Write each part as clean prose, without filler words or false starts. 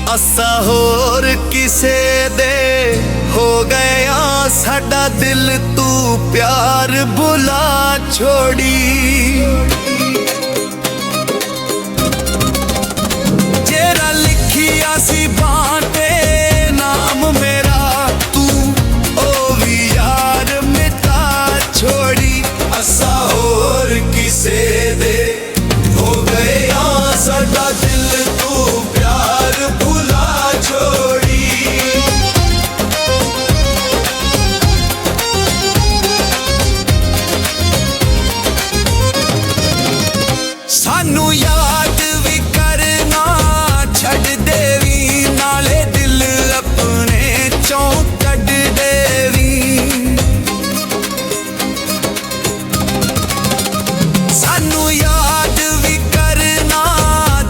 असा होर किसे दे हो गया साडा दिल तू प्यार भुला छोड़ी। जेरा लिखिया सी बाटे नाम मेरा तू ओ भी यार मिटा छोड़ी। असा होर किसे दे हो गया साडा दिल तू प्यार भुला छोड़ी। सानू याद भी करना छड़ देवी नाले दिल अपने चों कढ देवी। सानू याद भी करना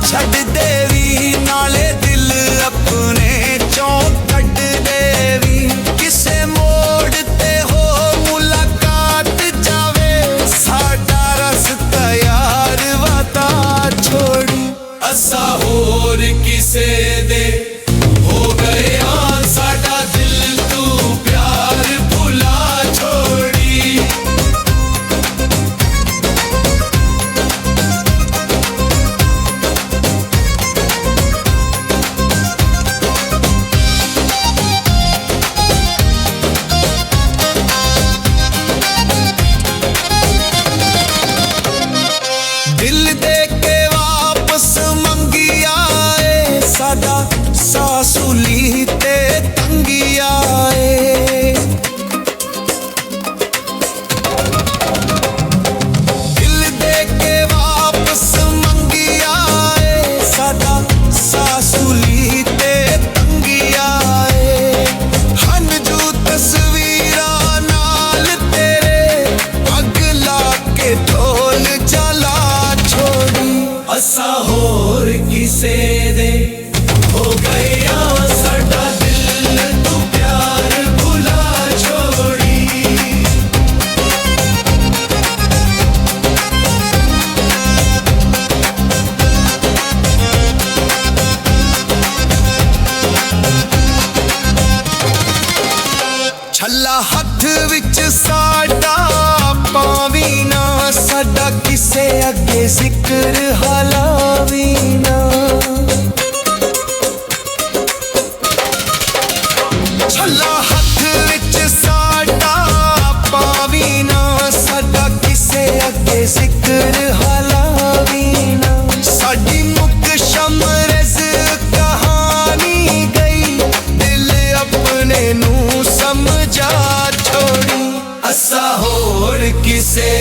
छड़ देवी नाले दिल अपने चों कढ देवी। किसे मोड़ ते हो मुलाकात जावे साडा रस्ता यार वाता छोड़ी। असा होर किसे दे हो गया साडा दिल तू प्यार भुला छोड़ी। दिल दे के वापस मंगिया ए साडा सासूली ते तंगिया ए। दिल दे के वापस मंगिया ए साडा सासूली ते तंगिया ए। हंजू तस्वीरा नाल तेरे अग ला के ढोल जला छोड़ी। असा होर किसे दे हो गया साडा दिल तू प्यार भुला छोड़ी। छल्ला हथ विच साडा पावी ना साडा किसे अगे जिक्र हलावी ना। छल्ला हथ विच साडा पावी ना साडा किसे अगे जिक्र हलावी ना। साडी मुक शमरज कहानी गई दिल अपने नू समझा छोड़ी। असा होर किसे